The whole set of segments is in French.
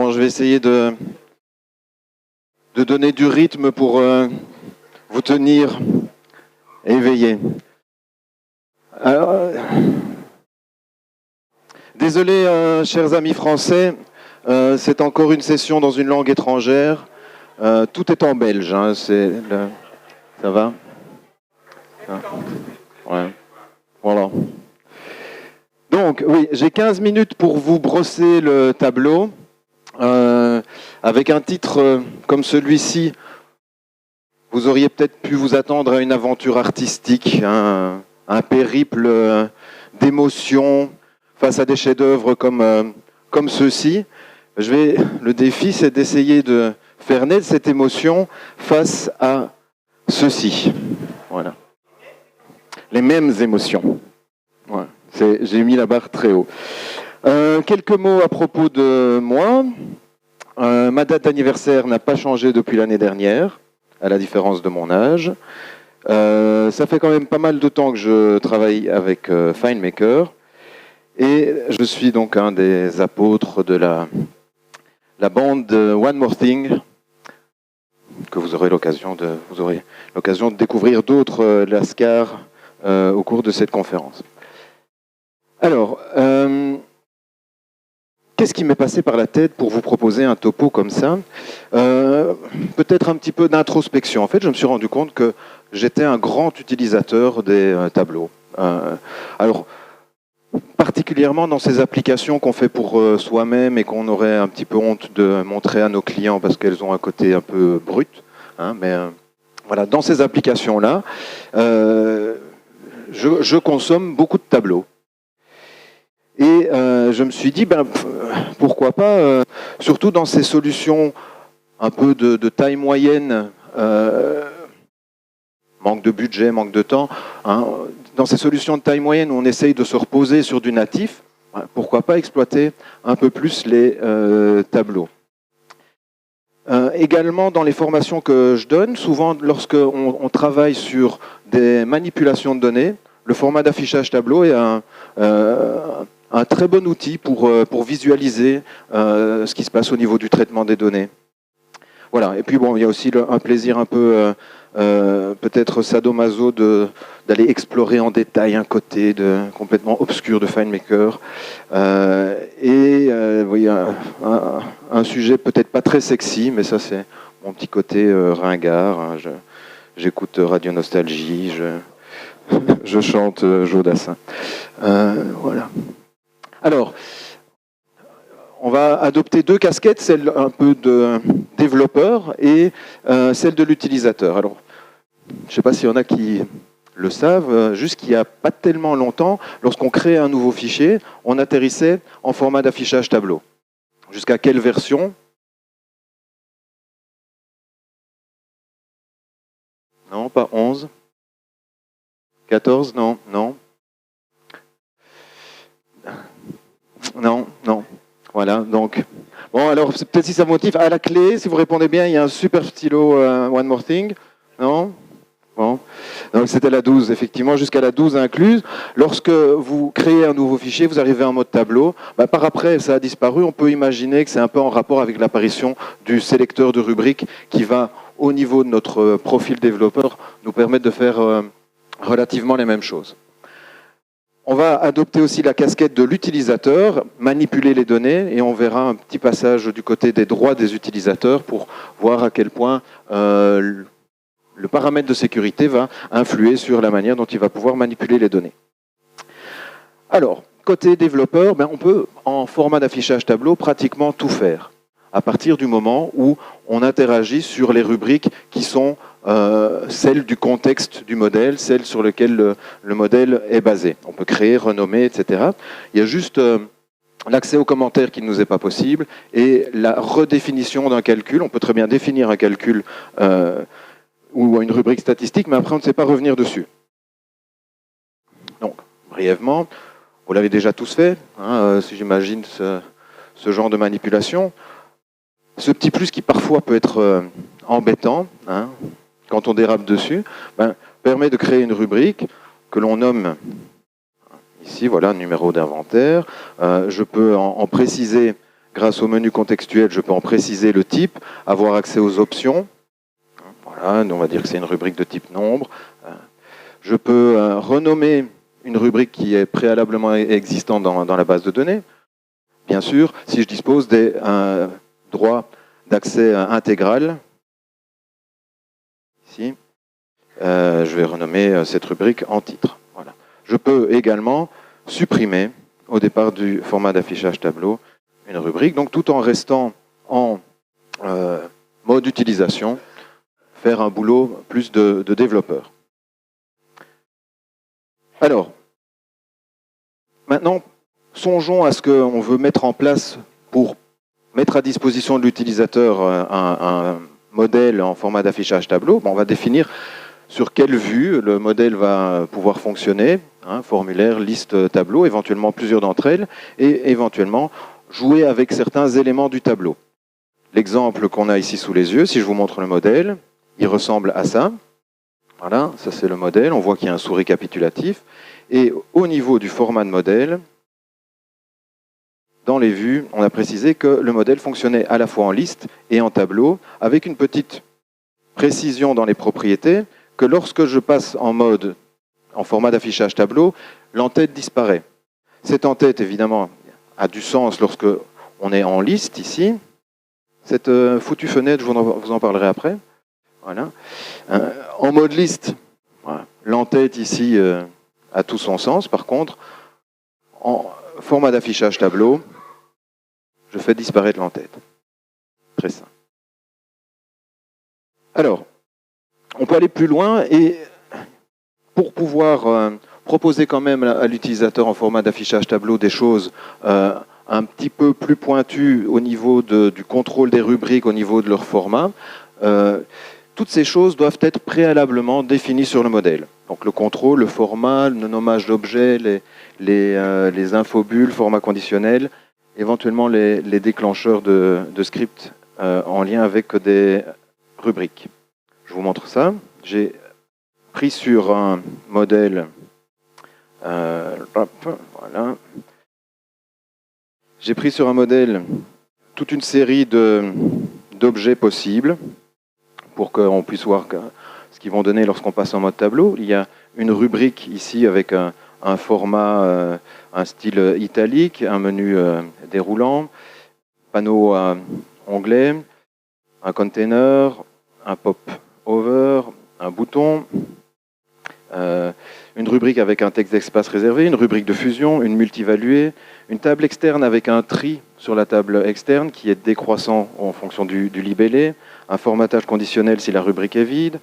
Maintenant, je vais essayer de donner du rythme pour vous tenir éveillés. Alors, désolé, chers amis français, c'est encore une session dans une langue étrangère. Tout est en belge, hein, ça va? Ouais. Voilà. Donc, oui, j'ai 15 minutes pour vous brosser le tableau. Avec un titre comme celui-ci, vous auriez peut-être pu vous attendre à une aventure artistique, hein, un périple d'émotions face à des chefs-d'œuvre comme ceux-ci. Le défi, c'est d'essayer de faire naître cette émotion face à ceci. Voilà. Les mêmes émotions. Ouais. J'ai mis la barre très haut. Quelques mots à propos de moi. Ma date d'anniversaire n'a pas changé depuis l'année dernière, à la différence de mon âge. Ça fait quand même pas mal de temps que je travaille avec FineMaker. Et je suis donc un des apôtres de la bande One More Thing, que vous aurez l'occasion de découvrir d'autres lascars au cours de cette conférence. Alors, qu'est-ce qui m'est passé par la tête pour vous proposer un topo comme ça? Peut-être un petit peu d'introspection. En fait, je me suis rendu compte que j'étais un grand utilisateur des tableaux. Alors, particulièrement dans ces applications qu'on fait pour soi-même et qu'on aurait un petit peu honte de montrer à nos clients parce qu'elles ont un côté un peu brut. Hein, mais voilà, dans ces applications-là, je consomme beaucoup de tableaux. Et je me suis dit, pourquoi pas, surtout dans ces solutions un peu de taille moyenne, manque de budget, manque de temps, hein, dans ces solutions de taille moyenne où on essaye de se reposer sur du natif, pourquoi pas exploiter un peu plus les tableaux. Également, dans les formations que je donne, souvent lorsqu'on travaille sur des manipulations de données, le format d'affichage tableau est un très bon outil pour visualiser ce qui se passe au niveau du traitement des données. Voilà. Et puis bon, il y a aussi un plaisir un peu peut-être sadomaso d'aller explorer en détail un côté complètement obscur de FineMaker. Oui, un sujet peut-être pas très sexy, mais ça c'est mon petit côté ringard. Hein. J'écoute Radio Nostalgie, je chante Jodassin. Voilà. Alors, on va adopter deux casquettes, celle un peu de développeur et celle de l'utilisateur. Alors, je ne sais pas s'il y en a qui le savent, jusqu'il n'y a pas tellement longtemps, lorsqu'on crée un nouveau fichier, on atterrissait en format d'affichage tableau. Jusqu'à quelle version? Non, pas 11. 14, non, non. Non. Voilà, donc... Bon, alors, peut-être si ça vous motive, à la clé, si vous répondez bien, il y a un super stylo One More Thing. Non? Bon. Donc, c'était la 12, effectivement, jusqu'à la 12 incluse. Lorsque vous créez un nouveau fichier, vous arrivez en mode tableau. Par après, ça a disparu. On peut imaginer que c'est un peu en rapport avec l'apparition du sélecteur de rubriques qui va, au niveau de notre profil développeur, nous permettre de faire relativement les mêmes choses. On va adopter aussi la casquette de l'utilisateur, manipuler les données, et on verra un petit passage du côté des droits des utilisateurs pour voir à quel point le paramètre de sécurité va influer sur la manière dont il va pouvoir manipuler les données. Alors, côté développeur, on peut, en format d'affichage tableau, pratiquement tout faire, à partir du moment où on interagit sur les rubriques qui sont celles du contexte du modèle, celles sur lesquelles le modèle est basé. On peut créer, renommer, etc. Il y a juste l'accès aux commentaires qui ne nous est pas possible et la redéfinition d'un calcul. On peut très bien définir un calcul ou une rubrique statistique, mais après on ne sait pas revenir dessus. Donc, brièvement, vous l'avez déjà tous fait, hein, si j'imagine ce genre de manipulation. Ce petit plus qui parfois peut être embêtant, hein, quand on dérape dessus, permet de créer une rubrique que l'on nomme, ici, voilà, numéro d'inventaire. Je peux en préciser grâce au menu contextuel, je peux en préciser le type, avoir accès aux options. Voilà, on va dire que c'est une rubrique de type nombre. Je peux renommer une rubrique qui est préalablement existante dans la base de données. Bien sûr, si je dispose des droits d'accès intégral, ici, je vais renommer cette rubrique en titre. Voilà. Je peux également supprimer, au départ du format d'affichage tableau, une rubrique, donc tout en restant en mode utilisation, faire un boulot plus de développeur. Alors, maintenant, songeons à ce qu'on veut mettre en place pour mettre à disposition de l'utilisateur un modèle en format d'affichage tableau. Bon, on va définir sur quelle vue le modèle va pouvoir fonctionner, formulaire, liste, tableau, éventuellement plusieurs d'entre elles, et éventuellement jouer avec certains éléments du tableau. L'exemple qu'on a ici sous les yeux, si je vous montre le modèle, il ressemble à ça. Voilà, ça c'est le modèle, on voit qu'il y a un sous-récapitulatif. Et au niveau du format de modèle, dans les vues, on a précisé que le modèle fonctionnait à la fois en liste et en tableau, avec une petite précision dans les propriétés, que lorsque je passe en format d'affichage tableau, l'entête disparaît. Cette entête, évidemment, a du sens lorsque on est en liste, ici. Cette foutue fenêtre, je vous en parlerai après. Voilà. En mode liste, voilà, l'entête ici a tout son sens. Par contre, en format d'affichage tableau, je fais disparaître l'entête. Très simple. Alors, on peut aller plus loin et pour pouvoir proposer quand même à l'utilisateur en format d'affichage tableau des choses un petit peu plus pointues au niveau du contrôle des rubriques, au niveau de leur format, toutes ces choses doivent être préalablement définies sur le modèle. Donc le contrôle, le format, le nommage d'objets, les infobules, format conditionnel, éventuellement les déclencheurs de scripts en lien avec des rubriques. Je vous montre ça. J'ai pris sur un modèle, voilà. J'ai pris sur un modèle toute une série d'objets possibles pour qu'on puisse voir ce qu'ils vont donner lorsqu'on passe en mode tableau. Il y a une rubrique ici avec un format, un style italique, un menu déroulant, panneau onglet, un container, un pop-over, un bouton, une rubrique avec un texte d'espace réservé, une rubrique de fusion, une multivaluée, une table externe avec un tri sur la table externe qui est décroissant en fonction du libellé, un formatage conditionnel si la rubrique est vide,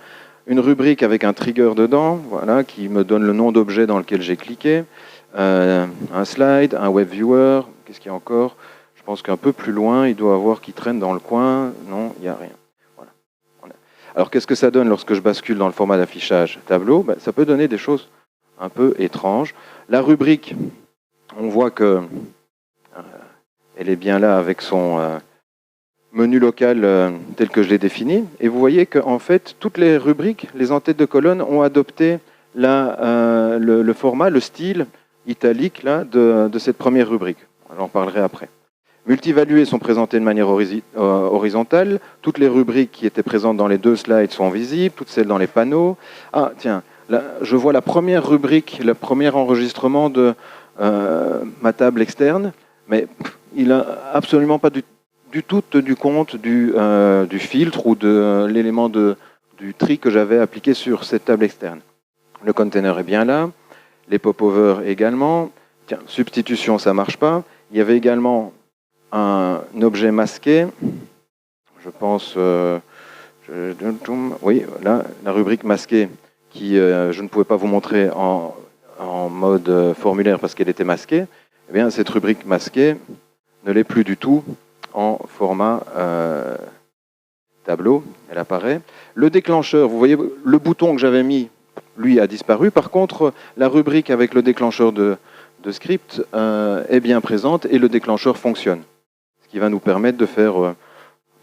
une rubrique avec un trigger dedans, voilà, qui me donne le nom d'objet dans lequel j'ai cliqué, un slide, un web viewer, qu'est-ce qu'il y a encore? Je pense qu'un peu plus loin, il doit y avoir qui traîne dans le coin, non, il n'y a rien. Voilà. Alors qu'est-ce que ça donne lorsque je bascule dans le format d'affichage tableau? Ça peut donner des choses un peu étranges. La rubrique, on voit que elle est bien là avec son menu local tel que je l'ai défini. Et vous voyez qu'en fait, toutes les rubriques, les entêtes de colonne ont adopté le format, le style italique là, de cette première rubrique. J'en parlerai après. Multivaluées sont présentées de manière horizontale. Toutes les rubriques qui étaient présentes dans les deux slides sont visibles, toutes celles dans les panneaux. Ah, tiens, là, je vois la première rubrique, le premier enregistrement de ma table externe, mais il n'a absolument pas du tout tenu compte du filtre ou de l'élément du tri que j'avais appliqué sur cette table externe. Le container est bien là, les pop-over également. Tiens, substitution, ça ne marche pas. Il y avait également un objet masqué, je pense, oui, là, la rubrique masquée qui je ne pouvais pas vous montrer en mode formulaire parce qu'elle était masquée. Eh bien, cette rubrique masquée ne l'est plus du tout en format tableau, elle apparaît. Le déclencheur, vous voyez, le bouton que j'avais mis, lui, a disparu. Par contre, la rubrique avec le déclencheur de script est bien présente et le déclencheur fonctionne. Ce qui va nous permettre de faire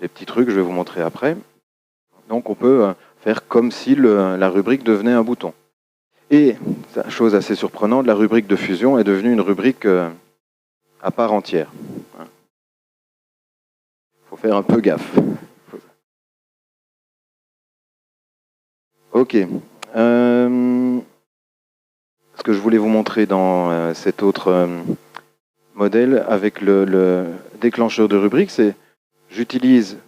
des petits trucs, je vais vous montrer après. Donc on peut faire comme si la rubrique devenait un bouton. Et, chose assez surprenante, la rubrique de fusion est devenue une rubrique à part entière. faire un peu gaffe. Ok. Ce que je voulais vous montrer dans cet autre modèle avec le déclencheur de rubrique, c'est j'utilise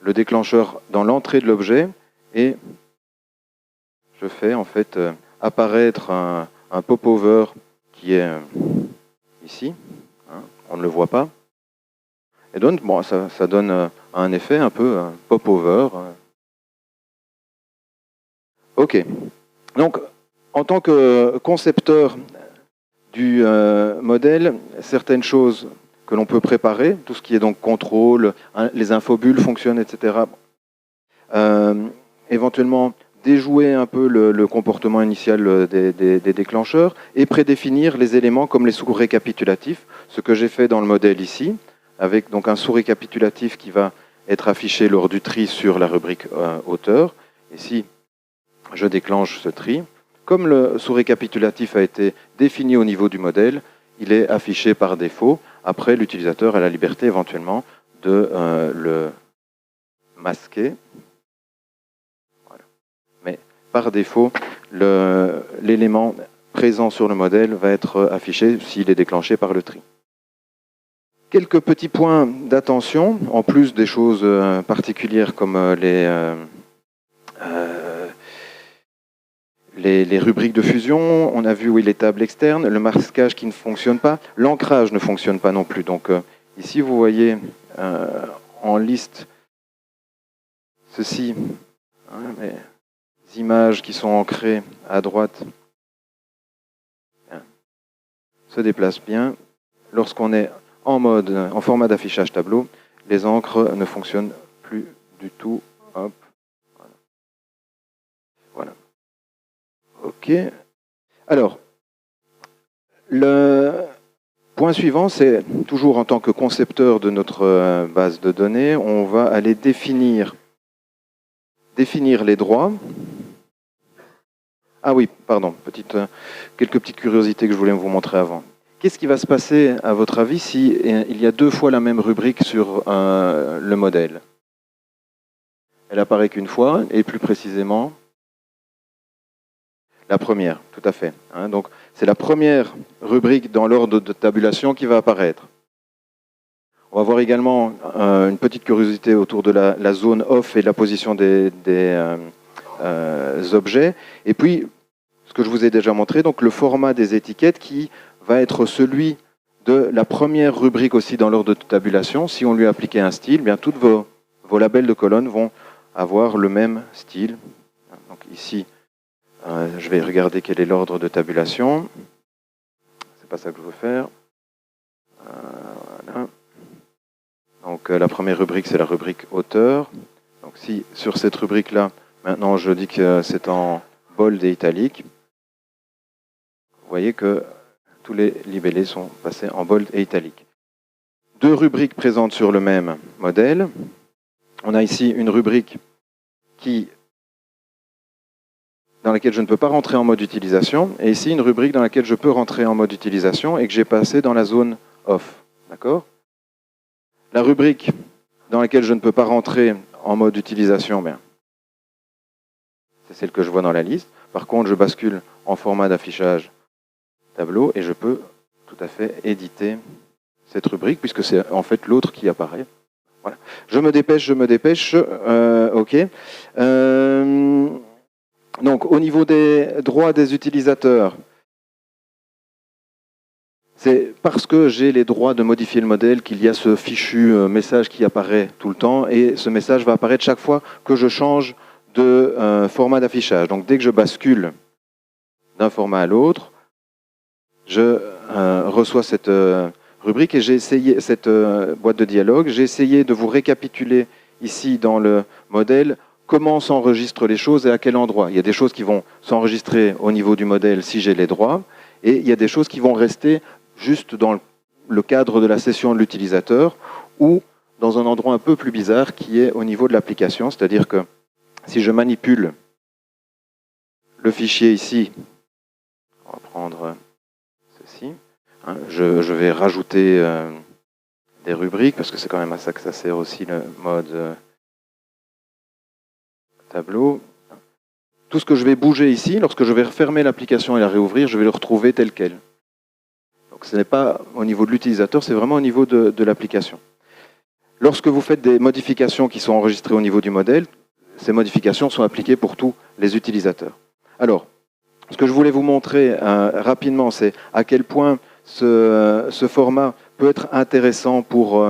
le déclencheur dans l'entrée de l'objet et je fais en fait apparaître un popover qui est ici. Hein, on ne le voit pas. Et donc, bon, ça donne un effet un peu popover. Ok. Donc, en tant que concepteur du modèle, certaines choses que l'on peut préparer, tout ce qui est donc contrôle, hein, les infobulles fonctionnent, etc. Éventuellement, déjouer un peu le comportement initial des déclencheurs et prédéfinir les éléments comme les sous-récapitulatifs, ce que j'ai fait dans le modèle ici, avec donc un sous-récapitulatif qui va être affiché lors du tri sur la rubrique auteur. Ici, je déclenche ce tri. Comme le sous-récapitulatif a été défini au niveau du modèle, il est affiché par défaut. Après, l'utilisateur a la liberté éventuellement de le masquer. Voilà. Mais par défaut, l'élément présent sur le modèle va être affiché s'il est déclenché par le tri. Quelques petits points d'attention, en plus des choses particulières comme les rubriques de fusion, on a vu les tables externes, le masquage qui ne fonctionne pas, l'ancrage ne fonctionne pas non plus. Donc ici, vous voyez en liste ceci, hein, les images qui sont ancrées à droite se déplacent bien. Lorsqu'on est en format d'affichage tableau, les encres ne fonctionnent plus du tout. Hop. Voilà. OK. Alors, le point suivant, c'est toujours en tant que concepteur de notre base de données, on va aller définir les droits. Ah oui, pardon, quelques petites curiosités que je voulais vous montrer avant. Qu'est-ce qui va se passer, à votre avis, si il y a deux fois la même rubrique sur le modèle? Elle apparaît qu'une fois, et plus précisément, la première, tout à fait. Hein, donc, c'est la première rubrique dans l'ordre de tabulation qui va apparaître. On va voir également une petite curiosité autour de la zone off et la position des objets. Et puis, ce que je vous ai déjà montré, donc le format des étiquettes qui va être celui de la première rubrique aussi dans l'ordre de tabulation. Si on lui appliquait un style, bien tous vos labels de colonnes vont avoir le même style. Donc ici, je vais regarder quel est l'ordre de tabulation. C'est pas ça que je veux faire. Voilà. Donc la première rubrique, c'est la rubrique auteur. Donc si sur cette rubrique-là, maintenant je dis que c'est en bold et italique, vous voyez que tous les libellés sont passés en bold et italique. Deux rubriques présentes sur le même modèle. On a ici une rubrique dans laquelle je ne peux pas rentrer en mode utilisation, et ici une rubrique dans laquelle je peux rentrer en mode utilisation et que j'ai passé dans la zone off. D'accord ? La rubrique dans laquelle je ne peux pas rentrer en mode utilisation, bien, c'est celle que je vois dans la liste. Par contre, je bascule en format d'affichage tableau et je peux tout à fait éditer cette rubrique puisque c'est en fait l'autre qui apparaît. Voilà. Je me dépêche. OK. Donc, au niveau des droits des utilisateurs, c'est parce que j'ai les droits de modifier le modèle qu'il y a ce fichu message qui apparaît tout le temps et ce message va apparaître chaque fois que je change de format d'affichage. Donc dès que je bascule d'un format à l'autre, je reçois cette rubrique et j'ai essayé cette boîte de dialogue. J'ai essayé de vous récapituler ici dans le modèle comment s'enregistrent les choses et à quel endroit. Il y a des choses qui vont s'enregistrer au niveau du modèle si j'ai les droits et il y a des choses qui vont rester juste dans le cadre de la session de l'utilisateur ou dans un endroit un peu plus bizarre qui est au niveau de l'application. C'est-à-dire que si je manipule le fichier ici, on va prendre ceci, hein, je vais rajouter des rubriques, parce que c'est quand même à ça que ça sert aussi le mode tableau. Tout ce que je vais bouger ici, lorsque je vais refermer l'application et la réouvrir, je vais le retrouver tel quel. Donc ce n'est pas au niveau de l'utilisateur, c'est vraiment au niveau de l'application. Lorsque vous faites des modifications qui sont enregistrées au niveau du modèle, ces modifications sont appliquées pour tous les utilisateurs. Alors, ce que je voulais vous montrer rapidement, c'est à quel point ce format peut être intéressant pour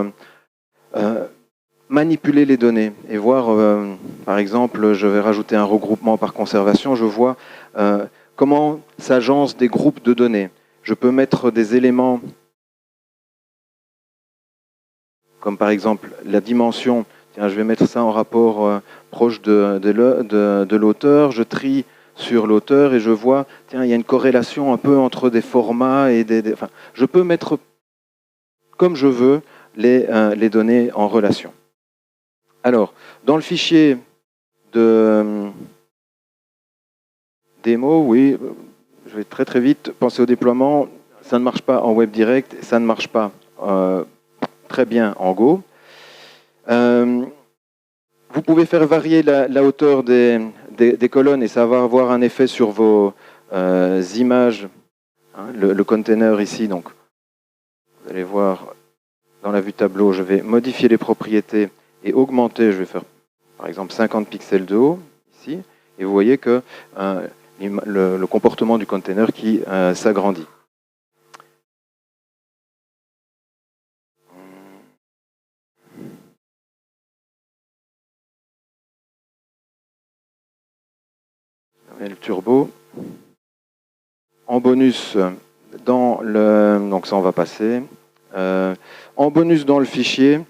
manipuler les données et voir, par exemple, je vais rajouter un regroupement par conservation, je vois comment s'agencent des groupes de données. Je peux mettre des éléments comme par exemple la dimension. Tiens, je vais mettre ça en rapport proche de l'auteur, je trie sur l'auteur et je vois, tiens, il y a une corrélation un peu entre des formats et enfin, je peux mettre comme je veux les données en relation. Alors, dans le fichier de démo, oui, je vais très très vite penser au déploiement. Ça ne marche pas en web direct, ça ne marche pas très bien en Go. Vous pouvez faire varier la hauteur des colonnes et ça va avoir un effet sur vos images. Hein, le container ici, donc, vous allez voir dans la vue tableau, je vais modifier les propriétés et augmenter, je vais faire par exemple 50 pixels de haut, ici, et vous voyez que le comportement du container qui s'agrandit. Le turbo. En bonus, donc ça on va passer. En bonus dans le fichier,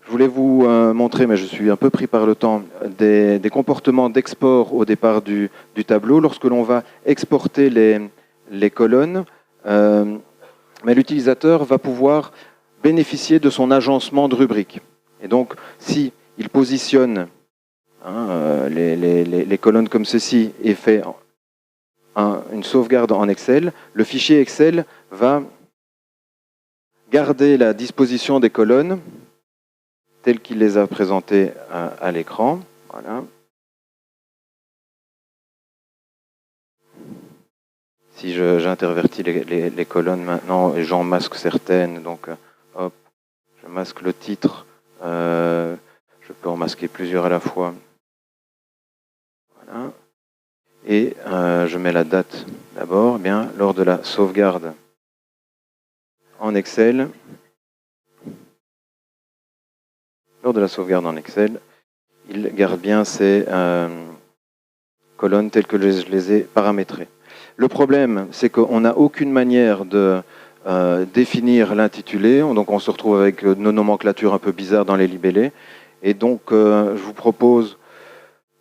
je voulais vous montrer, mais je suis un peu pris par le temps, des comportements d'export au départ du tableau. Lorsque l'on va exporter les colonnes, mais l'utilisateur va pouvoir bénéficier de son agencement de rubrique. Et donc, si il positionne les colonnes comme ceci et fait une sauvegarde en Excel, le fichier Excel va garder la disposition des colonnes telles qu'il les a présentées à l'écran. Voilà. Si j'intervertis les colonnes maintenant et j'en masque certaines, donc hop, je masque le titre, je peux en masquer plusieurs à la fois. Voilà. Et je mets la date d'abord. Eh bien, lors de la sauvegarde en Excel, il garde bien ces colonnes telles que je les ai paramétrées. Le problème, c'est qu'on n'a aucune manière de définir l'intitulé, donc on se retrouve avec nos nomenclatures un peu bizarres dans les libellés. Et donc, je vous propose,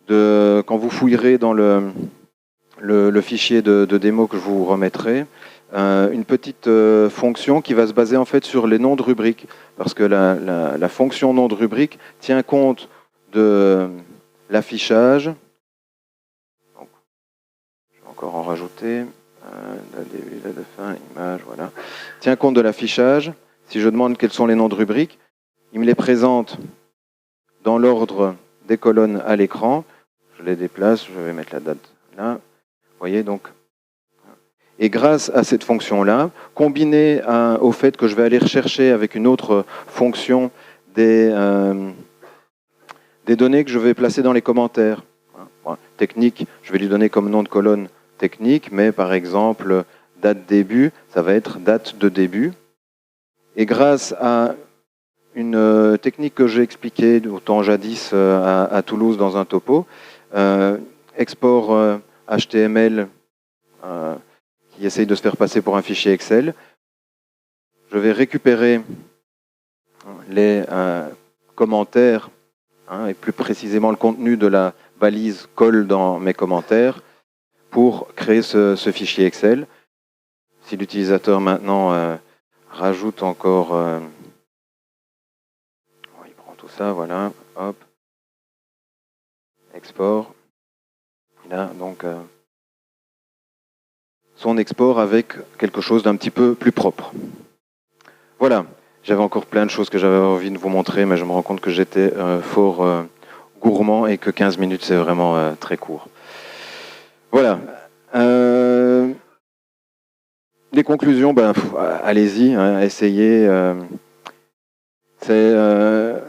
quand vous fouillerez dans le fichier de démo que je vous remettrai, une petite fonction qui va se baser en fait sur les noms de rubriques, parce que la fonction nom de rubrique tient compte de l'affichage. Je vais encore en rajouter. La début, la de fin, image, voilà. Tient compte de l'affichage. Si je demande quels sont les noms de rubriques, il me les présente dans l'ordre des colonnes à l'écran. Je les déplace, je vais mettre la date là. Vous voyez donc. Et grâce à cette fonction-là, combinée au fait que je vais aller rechercher avec une autre fonction des données que je vais placer dans les commentaires. Technique, je vais lui donner comme nom de colonne technique, mais par exemple, date début, ça va être date de début. Et grâce à une technique que j'ai expliquée autant jadis à Toulouse dans un topo, export HTML qui essaye de se faire passer pour un fichier Excel, je vais récupérer les commentaires, et plus précisément le contenu de la balise colle dans mes commentaires pour créer ce fichier Excel. Si l'utilisateur maintenant rajoute encore, il prend tout ça, voilà, hop, export, il a donc son export avec quelque chose d'un petit peu plus propre. Voilà. J'avais encore plein de choses que j'avais envie de vous montrer, mais je me rends compte que j'étais fort gourmand et que 15 minutes, c'est vraiment très court. Voilà. Les conclusions, ben, allez-y, hein, essayez. C'est un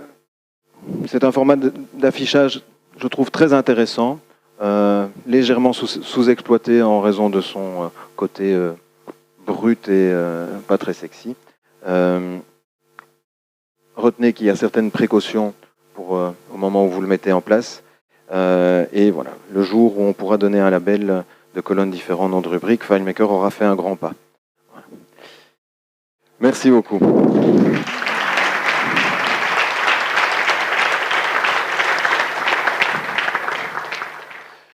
format d'affichage, je trouve, très intéressant, légèrement sous-exploité en raison de son côté brut et pas très sexy. Retenez qu'il y a certaines précautions pour, au moment où vous le mettez en place. Et voilà, le jour où on pourra donner un label de colonnes différents, nom de rubrique, FileMaker aura fait un grand pas. Voilà. Merci beaucoup.